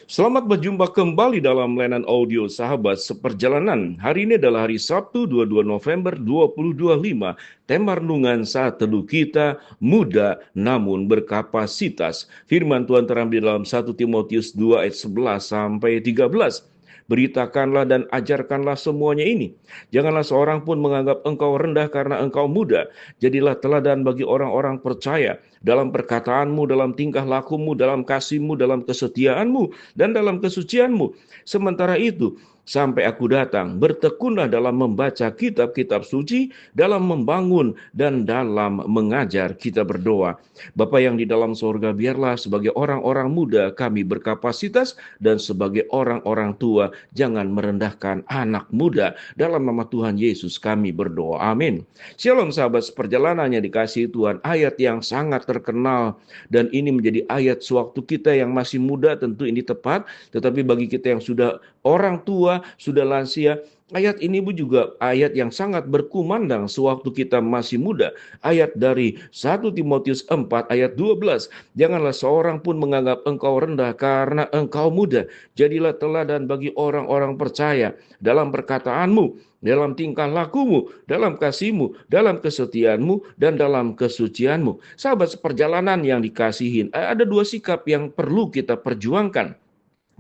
Selamat berjumpa kembali dalam layanan audio Sahabat Seperjalanan. Hari ini adalah hari Sabtu 22 November 2025. Tema renungan saat teduh kita, muda namun berkapasitas. Firman Tuhan terambil dalam 1 Timotius 2 ayat 11 sampai 13. Beritakanlah dan ajarkanlah semuanya ini. Janganlah seorang pun menganggap engkau rendah karena engkau muda. Jadilah teladan bagi orang-orang percaya dalam perkataanmu, dalam tingkah lakumu, dalam kasihmu, dalam kesetiaanmu, dan dalam kesucianmu. Sementara itu, sampai aku datang, bertekunlah dalam membaca kitab-kitab suci, dalam membangun, dan dalam mengajar. Kita berdoa. Bapa yang di dalam sorga, biarlah sebagai orang-orang muda kami berkapasitas, dan sebagai orang-orang tua jangan merendahkan anak muda. Dalam nama Tuhan Yesus kami berdoa. Amin. Shalom sahabat seperjalanan yang dikasihi Tuhan. Ayat yang sangat terkenal, dan ini menjadi ayat sewaktu kita yang masih muda, tentu ini tepat. Tetapi bagi kita yang sudah orang tua, sudah lansia, ayat ini juga ayat yang sangat berkumandang sewaktu kita masih muda. Ayat dari 1 Timotius 4 ayat 12. Janganlah seorang pun menganggap engkau rendah karena engkau muda. Jadilah teladan bagi orang-orang percaya dalam perkataanmu, dalam tingkah lakumu, dalam kasihmu, dalam kesetiaanmu, dan dalam kesucianmu. Sahabat seperjalanan yang dikasihin, ada dua sikap yang perlu kita perjuangkan.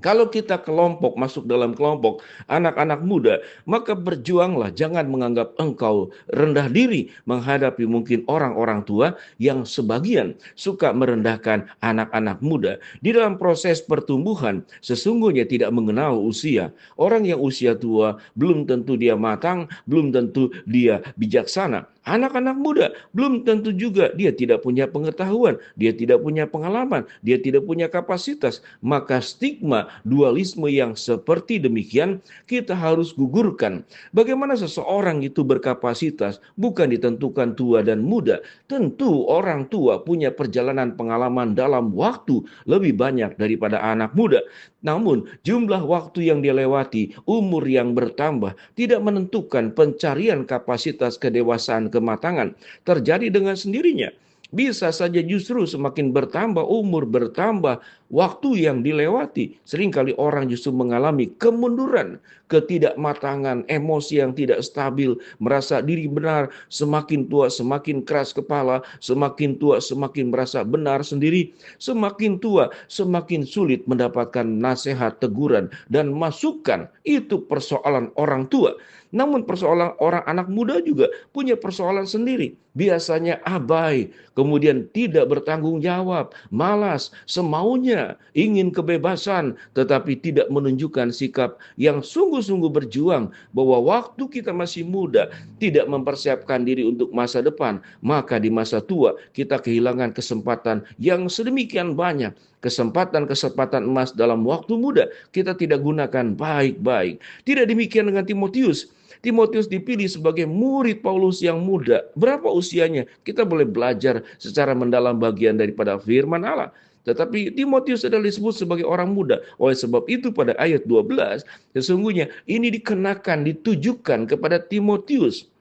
Kalau kita kelompok, masuk dalam kelompok anak-anak muda, maka berjuanglah, jangan menganggap engkau rendah diri menghadapi mungkin orang-orang tua yang sebagian suka merendahkan anak-anak muda. Di dalam proses pertumbuhan, sesungguhnya tidak mengenal usia. Orang yang usia tua belum tentu dia matang, belum tentu dia bijaksana. Anak-anak muda belum tentu juga dia tidak punya pengetahuan, dia tidak punya pengalaman, dia tidak punya kapasitas. Maka stigma dualisme yang seperti demikian kita harus gugurkan. Bagaimana seseorang itu berkapasitas bukan ditentukan tua dan muda. Tentu orang tua punya perjalanan pengalaman dalam waktu lebih banyak daripada anak muda. Namun jumlah waktu yang dilewati, umur yang bertambah, tidak menentukan pencarian kapasitas kedewasaan kematangan. Terjadi dengan sendirinya. Bisa saja justru semakin bertambah umur, bertambah waktu yang dilewati. Seringkali orang justru mengalami kemunduran, ketidakmatangan, emosi yang tidak stabil, merasa diri benar, semakin tua semakin keras kepala, semakin tua semakin merasa benar sendiri, semakin tua semakin sulit mendapatkan nasihat, teguran, dan masukan. Itu persoalan orang tua. Namun persoalan orang anak muda juga punya persoalan sendiri. Biasanya abai, kemudian tidak bertanggung jawab, malas, semaunya, ingin kebebasan, tetapi tidak menunjukkan sikap yang sungguh-sungguh berjuang bahwa waktu kita masih muda, tidak mempersiapkan diri untuk masa depan, maka di masa tua kita kehilangan kesempatan yang sedemikian banyak. Kesempatan-kesempatan emas dalam waktu muda kita tidak gunakan baik-baik. Tidak demikian dengan Timotius. Timotius dipilih sebagai murid Paulus yang muda. Berapa usianya? Kita boleh belajar secara mendalam bagian daripada firman Allah. Tetapi Timotius adalah disebut sebagai orang muda. Oleh sebab itu pada ayat 12, sesungguhnya ini dikenakan, ditujukan kepada Timotius.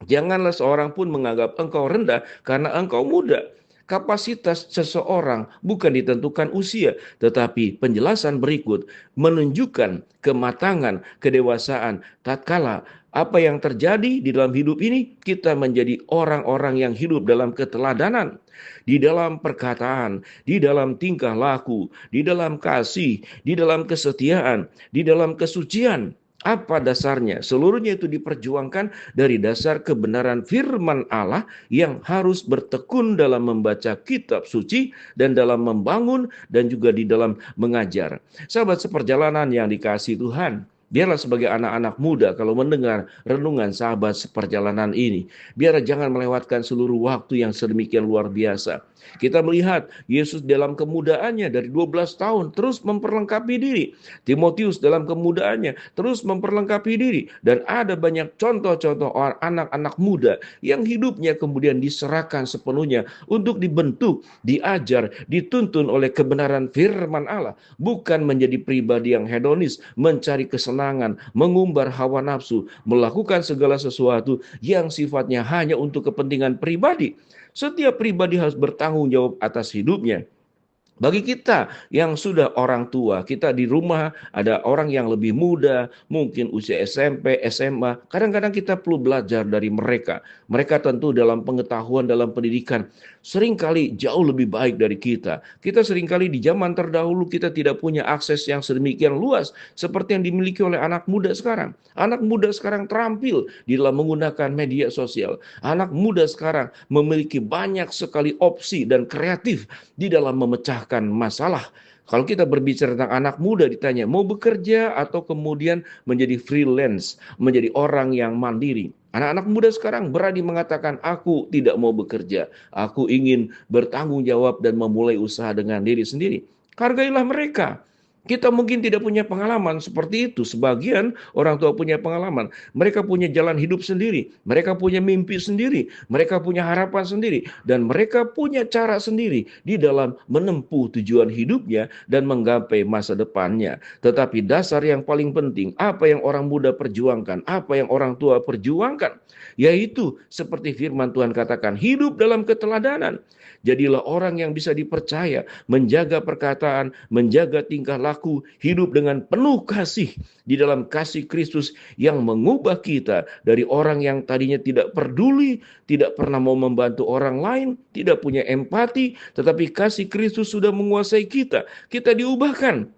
Janganlah seorang pun menganggap engkau rendah karena engkau muda. Kapasitas seseorang bukan ditentukan usia, tetapi penjelasan berikut menunjukkan kematangan, kedewasaan. Tatkala apa yang terjadi di dalam hidup ini, kita menjadi orang-orang yang hidup dalam keteladanan, di dalam perkataan, di dalam tingkah laku, di dalam kasih, di dalam kesetiaan, di dalam kesucian. Apa dasarnya? Seluruhnya itu diperjuangkan dari dasar kebenaran firman Allah yang harus bertekun dalam membaca kitab suci dan dalam membangun dan juga di dalam mengajar. Sahabat seperjalanan yang dikasihi Tuhan, biarlah sebagai anak-anak muda kalau mendengar renungan sahabat seperjalanan ini, biar jangan melewatkan seluruh waktu yang sedemikian luar biasa. Kita melihat Yesus dalam kemudaannya dari 12 tahun terus memperlengkapi diri. Timotius dalam kemudaannya terus memperlengkapi diri. Dan ada banyak contoh-contoh anak-anak muda yang hidupnya kemudian diserahkan sepenuhnya untuk dibentuk, diajar, dituntun oleh kebenaran firman Allah. Bukan menjadi pribadi yang hedonis, mencari kesenangan, mengumbar hawa nafsu, melakukan segala sesuatu yang sifatnya hanya untuk kepentingan pribadi. Setiap pribadi harus bertanggung jawab atas hidupnya. Bagi kita yang sudah orang tua, kita di rumah ada orang yang lebih muda, mungkin usia SMP, SMA. Kadang-kadang kita perlu belajar dari mereka. Mereka tentu dalam pengetahuan, dalam pendidikan, seringkali jauh lebih baik dari kita. Kita seringkali di zaman terdahulu kita tidak punya akses yang sedemikian luas seperti yang dimiliki oleh anak muda sekarang. Anak muda sekarang terampil di dalam menggunakan media sosial. Anak muda sekarang memiliki banyak sekali opsi dan kreatif di dalam memecahkan masalah. Kalau kita berbicara tentang anak muda ditanya mau bekerja atau kemudian menjadi freelance, menjadi orang yang mandiri. Anak-anak muda sekarang berani mengatakan aku tidak mau bekerja, aku ingin bertanggung jawab dan memulai usaha dengan diri sendiri. Hargailah mereka. Kita mungkin tidak punya pengalaman seperti itu. Sebagian orang tua punya pengalaman. Mereka punya jalan hidup sendiri. Mereka punya mimpi sendiri. Mereka punya harapan sendiri. Dan mereka punya cara sendiri di dalam menempuh tujuan hidupnya dan menggapai masa depannya. Tetapi dasar yang paling penting, apa yang orang muda perjuangkan, apa yang orang tua perjuangkan, yaitu seperti firman Tuhan katakan, hidup dalam keteladanan. Jadilah orang yang bisa dipercaya, menjaga perkataan, menjaga tingkah laku, hidup dengan penuh kasih di dalam kasih Kristus yang mengubah kita dari orang yang tadinya tidak peduli, tidak pernah mau membantu orang lain, tidak punya empati, tetapi kasih Kristus sudah menguasai kita. Kita diubahkan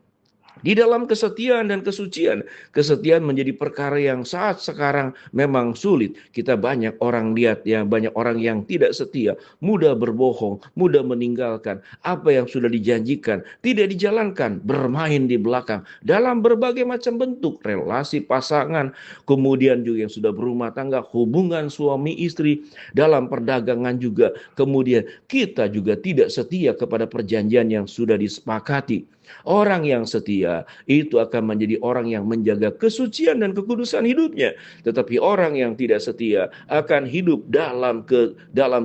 di dalam kesetiaan dan kesucian. Kesetiaan menjadi perkara yang saat sekarang memang sulit. Kita banyak orang lihat ya, banyak orang yang tidak setia, mudah berbohong, mudah meninggalkan apa yang sudah dijanjikan, tidak dijalankan, bermain di belakang dalam berbagai macam bentuk relasi pasangan, kemudian juga yang sudah berumah tangga, hubungan suami istri, dalam perdagangan juga. Kemudian kita juga tidak setia kepada perjanjian yang sudah disepakati. Orang yang setia itu akan menjadi orang yang menjaga kesucian dan kekudusan hidupnya. Tetapi orang yang tidak setia akan hidup dalam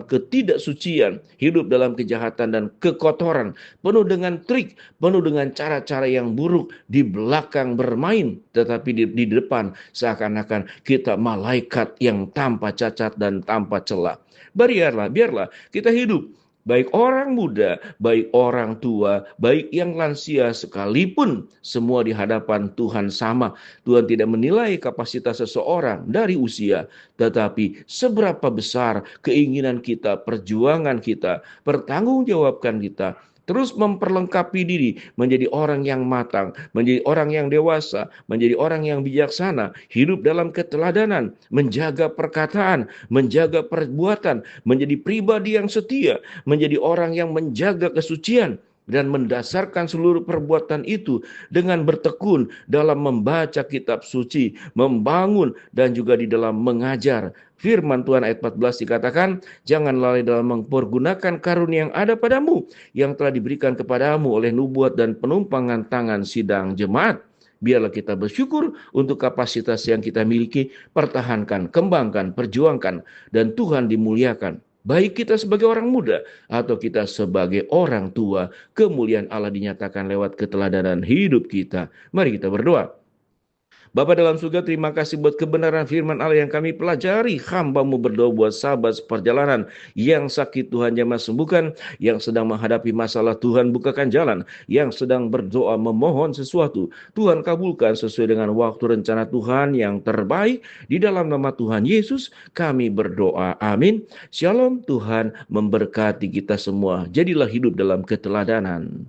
ketidaksucian, hidup dalam kejahatan dan kekotoran, penuh dengan trik, penuh dengan cara-cara yang buruk, di belakang bermain, tetapi di depan seakan-akan kita malaikat yang tanpa cacat dan tanpa celah. Biarlah kita hidup, baik orang muda, baik orang tua, baik yang lansia sekalipun, semua di hadapan Tuhan sama. Tuhan tidak menilai kapasitas seseorang dari usia, tetapi seberapa besar keinginan kita, perjuangan kita, pertanggungjawabkan kita, terus memperlengkapi diri menjadi orang yang matang, menjadi orang yang dewasa, menjadi orang yang bijaksana, hidup dalam keteladanan, menjaga perkataan, menjaga perbuatan, menjadi pribadi yang setia, menjadi orang yang menjaga kesucian, dan mendasarkan seluruh perbuatan itu dengan bertekun dalam membaca kitab suci, membangun, dan juga di dalam mengajar. Firman Tuhan ayat 14 dikatakan, jangan lalai dalam mempergunakan karunia yang ada padamu, yang telah diberikan kepadamu oleh nubuat dan penumpangan tangan sidang jemaat. Biarlah kita bersyukur untuk kapasitas yang kita miliki, pertahankan, kembangkan, perjuangkan, dan Tuhan dimuliakan. Baik kita sebagai orang muda atau kita sebagai orang tua, kemuliaan Allah dinyatakan lewat keteladanan hidup kita. Mari kita berdoa. Bapa dalam surga, terima kasih buat kebenaran firman Allah yang kami pelajari. Hamba-Mu berdoa buat sahabat seperjalanan yang sakit, Tuhan jamah sembuhkan, yang sedang menghadapi masalah, Tuhan bukakan jalan, yang sedang berdoa memohon sesuatu, Tuhan kabulkan sesuai dengan waktu rencana Tuhan yang terbaik. Di dalam nama Tuhan Yesus kami berdoa, amin. Shalom, Tuhan memberkati kita semua. Jadilah hidup dalam keteladanan.